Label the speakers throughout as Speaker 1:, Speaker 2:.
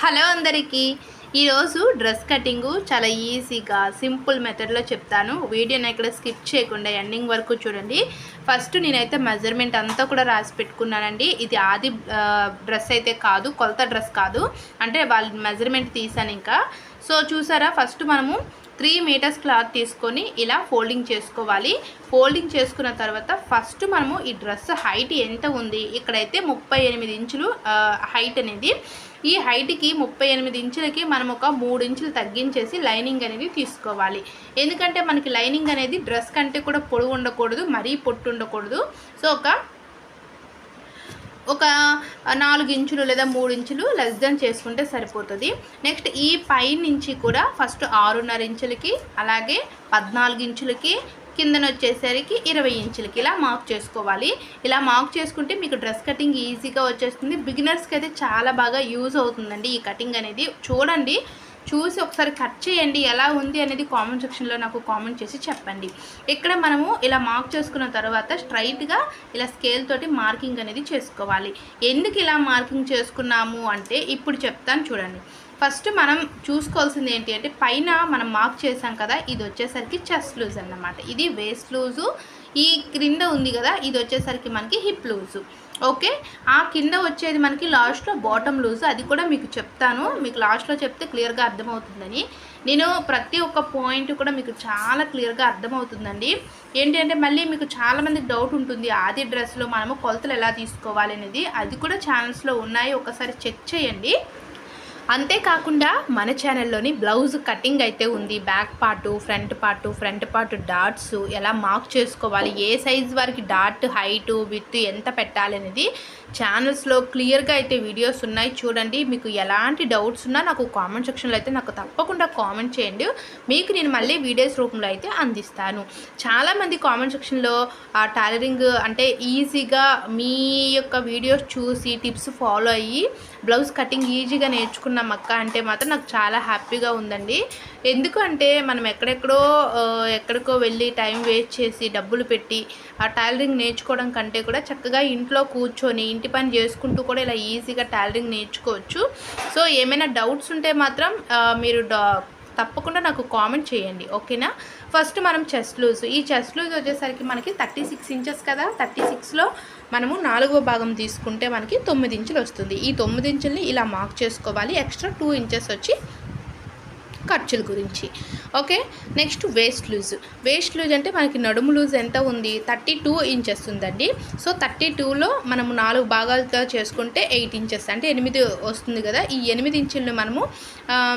Speaker 1: Hello అందరికీ ఈరోజు dress cutting చాలా ఈజీగా సింపుల్ మెథడ్లో చెప్తాను. వీడియోని ఎక్కడ స్కిప్ చేయకుండా ఎండింగ్ వరకు చూడండి. ఫస్ట్ నేనైతే మెజర్మెంట్ అంతా కూడా రాసి పెట్టుకున్నానండి. ఇది ఆది డ్రెస్ అయితే కాదు, కొలత డ్రెస్ కాదు, అంటే వాళ్ళ మెజర్మెంట్ తీసాను ఇంకా. సో చూసారా, ఫస్ట్ మనము 3 మీటర్స్ క్లాత్ తీసుకొని ఇలా ఫోల్డింగ్ చేసుకోవాలి. ఫోల్డింగ్ చేసుకున్న తర్వాత ఫస్ట్ మనము ఈ డ్రెస్ హైట్ ఎంత ఉంది, ఇక్కడైతే 38 ఇంచులు హైట్ అనేది. ఈ హైట్కి 38 ఇంచులకి మనం ఒక 3 ఇంచులు తగ్గించేసి లైనింగ్ అనేది తీసుకోవాలి. ఎందుకంటే మనకి లైనింగ్ అనేది డ్రెస్ కంటే కూడా పొడవు ఉండకూడదు, మరీ పొట్టు ఉండకూడదు. సో ఒక 4 ఇంచులు లేదా 3 ఇంచులు లెస్ దెన్ చేసుకుంటే సరిపోతుంది. నెక్స్ట్ ఈ పై నుంచి కూడా ఫస్ట్ 6.5 ఇంచులకి, అలాగే 14 ఇంచులకి, కిందన వచ్చేసరికి 20 ఇంచులకి ఇలా మార్క్ చేసుకోవాలి. ఇలా మార్క్ చేసుకుంటే మీకు డ్రెస్ కటింగ్ ఈజీగా వచ్చేస్తుంది. బిగినర్స్కి అయితే చాలా బాగా యూజ్ అవుతుందండి ఈ కటింగ్ అనేది. చూడండి, చూసి ఒకసారి కట్ చేయండి, ఎలా ఉంది అనేది కామెంట్ సెక్షన్లో నాకు కామెంట్ చేసి చెప్పండి. ఇక్కడ మనము ఇలా మార్క్ చేసుకున్న తర్వాత స్ట్రైట్గా ఇలా స్కేల్ తోటి మార్కింగ్ అనేది చేసుకోవాలి. ఎందుకు ఇలా మార్కింగ్ చేసుకున్నాము అంటే ఇప్పుడు చెప్తాను చూడండి. ఫస్ట్ మనం చూసుకోవాల్సింది ఏంటి అంటే, పైన మనం మార్క్ చేసాం కదా, ఇది వచ్చేసరికి చెస్ట్ లూజ్ అన్నమాట. ఇది వేస్ట్ లూజు. ఈ క్రింద ఉంది కదా, ఇది వచ్చేసరికి మనకి హిప్ లూజు. ఓకే, ఆ కింద వచ్చేది మనకి లాస్ట్లో బాటమ్ లూజ్. అది కూడా మీకు చెప్తాను, మీకు లాస్ట్లో చెప్తే క్లియర్గా అర్థమవుతుందని. నేను ప్రతి ఒక్క పాయింట్ కూడా మీకు చాలా క్లియర్గా అర్థమవుతుందండి. ఏంటంటే మళ్ళీ మీకు చాలామందికి డౌట్ ఉంటుంది, ఆది డ్రెస్లో మనము కొలతలు ఎలా తీసుకోవాలి అనేది. అది కూడా ఛానల్స్లో ఉన్నాయి, ఒకసారి చెక్ చేయండి. అంతేకాకుండా మన ఛానల్లోని బ్లౌజ్ కటింగ్ అయితే ఉంది. Back part, front part dots ఎలా మార్క్ చేసుకోవాలి, ఏ సైజ్ వారికి డాట్ హైటు విత్ ఎంత పెట్టాలి అనేది ఛానల్స్లో క్లియర్గా అయితే వీడియోస్ ఉన్నాయి. చూడండి, మీకు ఎలాంటి డౌట్స్ ఉన్నా నాకు కామెంట్ సెక్షన్లో అయితే నాకు తప్పకుండా కామెంట్ చేయండి. మీకు నేను మళ్ళీ వీడియోస్ రూపంలో అయితే అందిస్తాను. చాలామంది కామెంట్ సెక్షన్లో టైలరింగ్ అంటే ఈజీగా మీ యొక్క వీడియోస్ చూసి టిప్స్ ఫాలో అయ్యి బ్లౌజ్ కటింగ్ ఈజీగా నేర్చుకున్నాం అక్క అంటే మాత్రం నాకు చాలా హ్యాపీగా ఉందండి. ఎందుకంటే మనం ఎక్కడికో వెళ్ళి టైం వేస్ట్ చేసి డబ్బులు పెట్టి ఆ టైలరింగ్ నేర్చుకోవడం కంటే కూడా చక్కగా ఇంట్లో కూర్చొని ఇంటి పని చేసుకుంటూ కూడా ఇలా ఈజీగా టైలరింగ్ నేర్చుకోవచ్చు. సో ఏమైనా డౌట్స్ ఉంటే మాత్రం మీరు తప్పకుండా నాకు కామెంట్ చేయండి, ఓకేనా. ఫస్ట్ మనం చెస్ట్ లూజ్, ఈ చెస్ట్ లూజ్ వచ్చేసరికి మనకి 36 ఇంచెస్ కదా. 36లో మనము 4వ భాగం తీసుకుంటే మనకి 9 ఇంచులు వస్తుంది. ఈ 9 ఇంచుల్ని ఇలా మార్క్ చేసుకోవాలి. ఎక్స్ట్రా 2 ఇంచెస్ వచ్చి ఖర్చుల గురించి. ఓకే, నెక్స్ట్ వేస్ట్ లూజ్ అంటే మనకి నడుము లూజ్ ఎంత ఉంది, 32 ఇంచెస్ ఉందండి. సో 32లో మనము 4 భాగాలుగా చేసుకుంటే 8 ఇంచెస్ అంటే 8 వస్తుంది కదా. ఈ 8 ఇంచులను మనము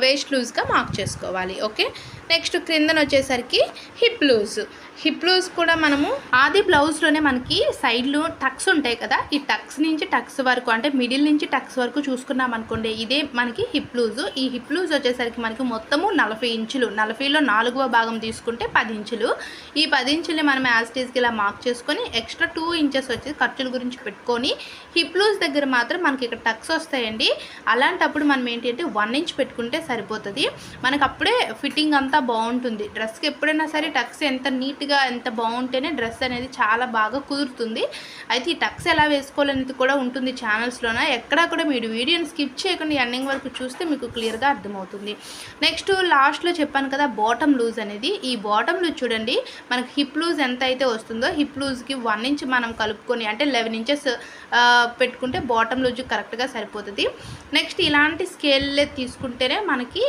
Speaker 1: వేస్ట్ లూజ్గా మార్క్ చేసుకోవాలి. ఓకే, నెక్స్ట్ క్రిందన వచ్చేసరికి హిప్ లూజ్ కూడా మనము ఆది బ్లౌజ్లోనే మనకి సైడ్లు టక్స్ ఉంటాయి కదా, ఈ టక్స్ నుంచి టక్స్ వరకు అంటే మిడిల్ నుంచి టక్స్ వరకు చూసుకున్నాం అనుకోండి, ఇదే మనకి హిప్ లూజ్. ఈ హిప్ లూజ్ వచ్చేసరికి మనకి మొత్తము 40 ఇంచులు. 40లో 4వ భాగం తీసుకుంటే 10 ఇంచులు. ఈ 10 ఇంచుల్ని మనం యాస్టీజ్కి ఇలా మార్క్ చేసుకొని ఎక్స్ట్రా 2 ఇంచెస్ వచ్చి ఖర్చుల గురించి పెట్టుకొని హిప్ లూజ్ దగ్గర మాత్రం మనకి ఇక్కడ టక్స్ వస్తాయండి. అలాంటప్పుడు మనం ఏంటి అంటే 1 ఇంచ్ పెట్టుకుంటే సరిపోతుంది. మనకు అప్పుడే ఫిట్టింగ్ అంతా బాగుంటుంది. డ్రెస్కి ఎప్పుడైనా సరే టక్స్ ఎంత నీట్గా ఎంత బాగుంటేనే డ్రెస్ అనేది చాలా బాగా కుదురుతుంది. అయితే ఈ టక్స్ ఎలా వేసుకోవాలనేది కూడా ఉంటుంది ఛానల్స్లోన. ఎక్కడా కూడా మీరు వీడియోని స్కిప్ చేయకుండా ఎండింగ్ వరకు చూస్తే మీకు క్లియర్గా అర్థమవుతుంది. నెక్స్ట్ లాస్ట్లో చెప్పాను కదా బాటమ్ లూజ్ అనేది. ఈ బాటమ్ లూజ్ చూడండి, మనకి హిప్ లూజ్ ఎంత అయితే వస్తుందో హిప్ లూజ్కి 1 ఇంచ్ మనం కలుపుకొని అంటే 11 ఇంచెస్ పెట్టుకుంటే బాటమ్ లూజ్ కరెక్ట్గా సరిపోతుంది. నెక్స్ట్ ఇలాంటి స్కేల్లే తీసుకుంటేనే మనకి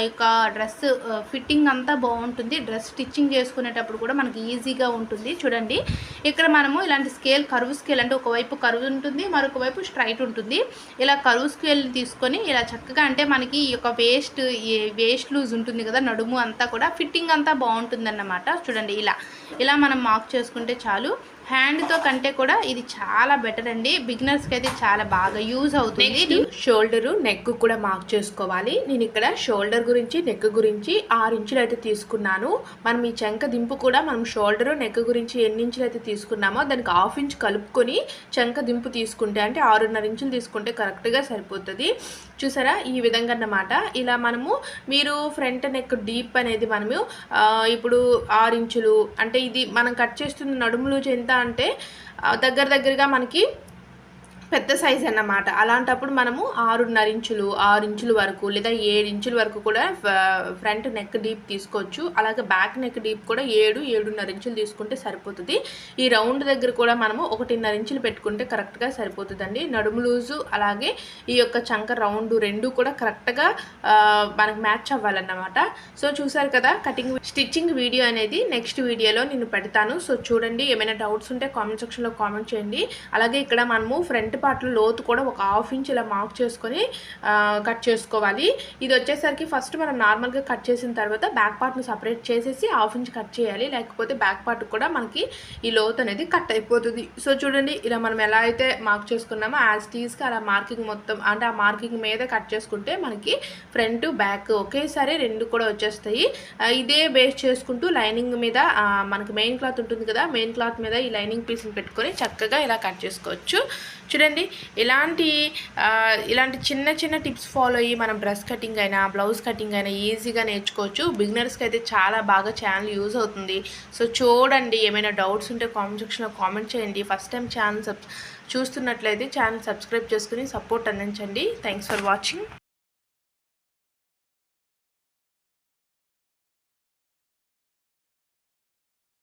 Speaker 1: యొక్క డ్రెస్ ఫిట్టింగ్ అంతా బాగుంటుంది. డ్రెస్ స్టిచ్చింగ్ చేసుకునేటప్పుడు కూడా మనకి ఈజీగా ఉంటుంది. చూడండి, ఇక్కడ మనము ఇలాంటి స్కేల్, కరువు స్కేల్ అంటే ఒకవైపు కరువు ఉంటుంది, మరొక వైపు స్ట్రైట్ ఉంటుంది. ఇలా కరువు స్కేల్ తీసుకొని ఇలా చక్కగా అంటే మనకి ఈ యొక్క వేస్ట్ లూజ్ ఉంటుంది కదా, నడుము అంతా కూడా ఫిట్టింగ్ అంతా బాగుంటుంది అన్నమాట. చూడండి, ఇలా మనం మార్క్ చేసుకుంటే చాలు. హ్యాండ్తో కంటే కూడా ఇది చాలా బెటర్ అండి. బిగినర్స్కి అయితే చాలా బాగా యూజ్ అవుతుంది. షోల్డరు, నెక్ కూడా మార్క్ చేసుకోవాలి. నేను ఇక్కడ షోల్డర్ గురించి, నెక్ గురించి 6 ఇంచులు అయితే తీసుకున్నాను. మనం ఈ చంక దింపు కూడా మనం షోల్డరు, నెక్ గురించి ఎన్ని ఇంచులు అయితే తీసుకున్నామో దానికి 1/2 ఇంచ్ కలుపుకొని చంక దింపు తీసుకుంటే అంటే 6.5 ఇంచులు తీసుకుంటే కరెక్ట్గా సరిపోతుంది. చూసారా, ఈ విధంగా అన్నమాట. ఇలా మనము మీరు ఫ్రంట్ నెక్ డీప్ అనేది మనము ఇప్పుడు 6 ఇంచులు అంటే ఇది మనం కట్ చేస్తున్న నడుము లూజ్ ఎంత అంటే దగ్గరగా మనకి పెద్ద సైజ్ అన్నమాట. అలాంటప్పుడు మనము 6.5 ఇంచులు, 6 ఇంచుల వరకు లేదా 7 ఇంచుల వరకు కూడా ఫ్రంట్ నెక్ డీప్ తీసుకోవచ్చు. అలాగే బ్యాక్ నెక్ డీప్ కూడా 7, 7.5 ఇంచులు తీసుకుంటే సరిపోతుంది. ఈ రౌండ్ దగ్గర కూడా మనము 1.5 ఇంచులు పెట్టుకుంటే కరెక్ట్గా సరిపోతుందండి. నడుము లూజు అలాగే ఈ యొక్క చంక రౌండ్ రెండు కూడా కరెక్ట్గా మనకు మ్యాచ్ అవ్వాలన్నమాట. సో చూసారు కదా, స్టిచ్చింగ్ వీడియో అనేది నెక్స్ట్ వీడియోలో నేను పెడతాను. సో చూడండి, ఏమైనా డౌట్స్ ఉంటే కామెంట్ సెక్షన్లో కామెంట్ చేయండి. అలాగే ఇక్కడ మనము ఫ్రంట్ పార్ట్లో లోతు కూడా ఒక 1/2 ఇంచ్ ఇలా మార్క్ చేసుకొని కట్ చేసుకోవాలి. ఇది వచ్చేసరికి ఫస్ట్ మనం నార్మల్గా కట్ చేసిన తర్వాత బ్యాక్ పార్ట్ను సపరేట్ చేసేసి 1/2 ఇంచ్ కట్ చేయాలి. లేకపోతే బ్యాక్ పార్ట్ కూడా మనకి ఈ లోతు అనేది కట్ అయిపోతుంది. సో చూడండి, ఇలా మనం ఎలా అయితే మార్క్ చేసుకున్నామో యాజ్ టీజ్గా అలా మార్కింగ్ మొత్తం అంటే ఆ మార్కింగ్ మీద కట్ చేసుకుంటే మనకి ఫ్రంట్ బ్యాక్ ఒకేసారి రెండు కూడా వచ్చేస్తాయి. ఇదే బేస్ చేసుకుంటూ లైనింగ్ మీద మనకి మెయిన్ క్లాత్ ఉంటుంది కదా, మెయిన్ క్లాత్ మీద ఈ లైనింగ్ పీస్ని పెట్టుకొని చక్కగా ఇలా కట్ చేసుకోవచ్చు. చూడండి, ఇలాంటి చిన్న చిన్న టిప్స్ ఫాలో అయ్యి మనం డ్రెస్ కటింగ్ అయినా బ్లౌజ్ కటింగ్ అయినా ఈజీగా నేర్చుకోవచ్చు. బిగినర్స్కి అయితే చాలా బాగా ఛానల్ యూజ్ అవుతుంది. సో చూడండి, ఏమైనా డౌట్స్ ఉంటే కామెంట్ సెక్షన్లో కామెంట్ చేయండి. ఫస్ట్ టైం ఛానల్ చూస్తున్నట్లయితే ఛానల్ సబ్స్క్రైబ్ చేసుకుని సపోర్ట్ అందించండి. Thanks for watching.